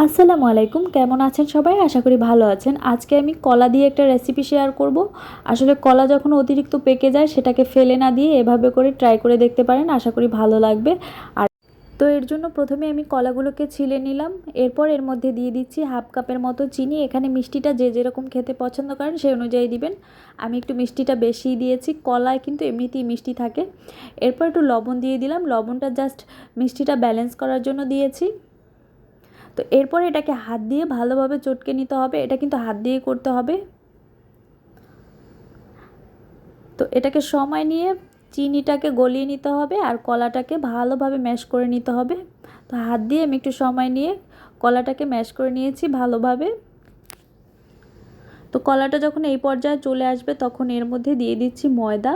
আসসালামু আলাইকুম, কেমন আছেন সবাই? আশা করি ভালো আছেন। আজকে আমি কলা দিয়ে একটা রেসিপি শেয়ার করব। আসলে কলা যখন অতিরিক্ত পেকে যায় সেটাকে ফেলে না দিয়ে এভাবে করে ট্রাই করে দেখতে পারেন, আশা করি ভালো লাগবে। আর তো এর জন্য প্রথমে আমি কলাগুলোকে ছিলে নিলাম। এরপর এর মধ্যে দিয়ে দিচ্ছি হাফ কাপের মতো চিনি। এখানে মিষ্টিটা যে যেরকম খেতে পছন্দ করেন সেই অনুযায়ী দিবেন। আমি একটু মিষ্টিটা বেশি দিয়েছি, কলায় কিন্তু এমনিতেই মিষ্টি থাকে। এরপর একটু লবণ দিয়ে দিলাম, লবণটা জাস্ট মিষ্টিটা ব্যালেন্স করার জন্য দিয়েছি। তো এরপর এটাকে হাত দিয়ে ভালোভাবে চটকে নিতে হবে, এটা কিন্তু হাত দিয়ে করতে হবে। তো এটাকে সময় নিয়ে চিনিটাকে গলিয়ে নিতে হবে আর কলাটাকে ভালোভাবে ম্যাশ করে নিতে হবে। তো হাত দিয়ে আমি একটু সময় নিয়ে কলাটাকে ম্যাশ করে নিয়েছি ভালোভাবে। তো কলাটা যখন এই পর্যায়ে চলে আসবে তখন এর মধ্যে দিয়ে দিচ্ছি ময়দা।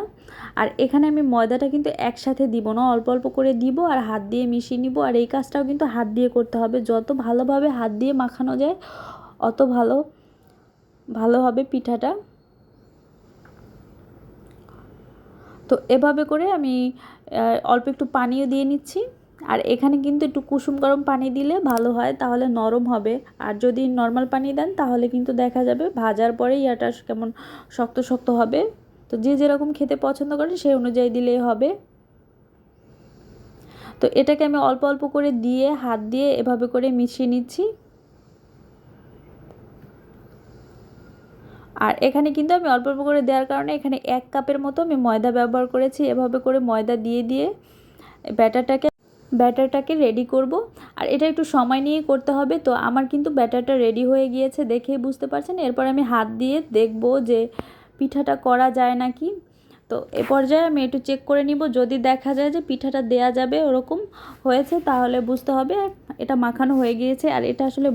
আর এখানে আমি ময়দাটা কিন্তু একসাথে দিব না, অল্প অল্প করে দিব আর হাত দিয়ে মিশিয়ে নিব। আর এই কাজটাও কিন্তু হাত দিয়ে করতে হবে, যত ভালোভাবে হাত দিয়ে মাখানো যায় অত ভালো হবে পিঠাটা। তো এভাবে করে আমি অল্প একটু পানিও দিয়ে নিচ্ছি। আর এখানে কিন্তু একটু কুসুম গরম পানি দিলে ভালো হয়, তাহলে নরম হবে। আর যদি নর্মাল পানি দেন তাহলে কিন্তু দেখা যাবে ভাজার পরে ইয়াটা কেমন শক্ত শক্ত হবে। তো যে যেরকম খেতে পছন্দ করেন সেই অনুযায়ী দিলেই হবে। তো এটাকে আমি অল্প অল্প করে দিয়ে হাত দিয়ে এভাবে করে মিশিয়ে নিচ্ছি। আর এখানে কিন্তু আমি অল্প অল্প করে দেওয়ার কারণে এখানে 1 কাপের মতো আমি ময়দা ব্যবহার করেছি। এভাবে করে ময়দা দিয়ে দিয়ে ব্যাটারটাকে রেডি করব। আর এটা একটু সময় নিয়ে করতে হবে। তো আমার কিন্তু ব্যাটারটা রেডি হয়ে গিয়েছে, দেখেই বুঝতে পারছেন। এরপর আমি হাত দিয়ে দেখব যে পিঠাটা করা যায় নাকি। তো এ পর্যায়ে আমি একটু চেক করে নিব, যদি দেখা যায় যে পিঠাটা দেয়া যাবে ওরকম হয়েছে তাহলে বুঝতে হবে এটা মাখানো হয়ে গিয়েছে। আর এটা আসলে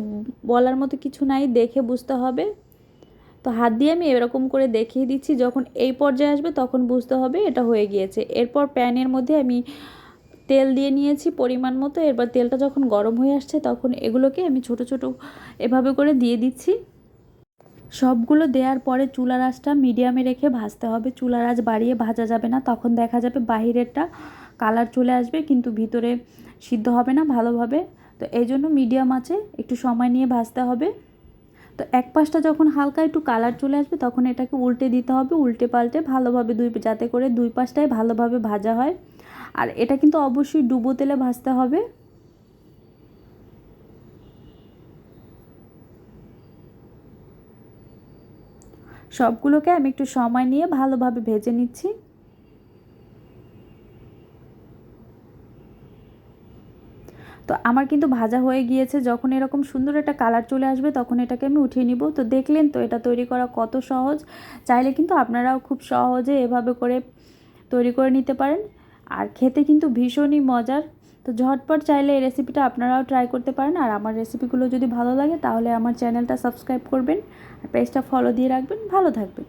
বলার মতো কিছু নাই, দেখে বুঝতে হবে। তো হাত দিয়ে আমি এরকম করে দেখিয়ে দিচ্ছি, যখন এই পর্যায়ে আসবে তখন বুঝতে হবে এটা হয়ে গিয়েছে। এরপর প্যানের মধ্যে আমি তেল দিয়ে নিয়েছি পরিমাণ মতো। এরপর তেলটা যখন গরম হয়ে আসছে তখন এগুলোকে আমি ছোট ছোট এভাবে করে দিয়ে দিচ্ছি। সবগুলো দেওয়ার পরে চুলার আঁচটা মিডিয়ামে রেখে ভাজতে হবে, চুলার আঁচ বাড়িয়ে ভাজা যাবে না, তখন দেখা যাবে বাহিরেরটা কালার চলে আসবে কিন্তু ভিতরে সিদ্ধ হবে না ভালোভাবে। তো এই জন্য মিডিয়াম আঁচে একটু সময় নিয়ে ভাজতে হবে। তো এক পাশটা যখন হালকা একটু কালার চলে আসবে তখন এটাকে উল্টে দিতে হবে, উল্টে পাল্টে ভালোভাবে যাতে করে দুই পাশটাই ভালোভাবে ভাজা হয়। আর এটা কিন্তু অবশ্যই ডুবো তেলে ভাজতে হবে। সবগুলোকে আমি একটু সময় নিয়ে ভালোভাবে ভেজে নিচ্ছি। তো আমার কিন্তু ভাজা হয়ে গিয়েছে, যখন এরকম সুন্দর একটা কালার চলে আসবে তখন এটাকে আমি উঠিয়ে নিব। তো দেখলেন তো এটা তৈরি করা কত সহজ। চাইলে কিন্তু আপনারাও খুব সহজে এভাবে করে তৈরি করে নিতে পারেন। আর খেতে কিন্তু ভীষণই মজার। তো ঝটপট চাইলে এই রেসিপিটা আপনারাও ট্রাই করতে পারেন। আর আমার রেসিপিগুলো যদি ভালো লাগে তাহলে আমার চ্যানেলটা সাবস্ক্রাইব করবেন আর পেজটা ফলো দিয়ে রাখবেন। ভালো থাকবেন।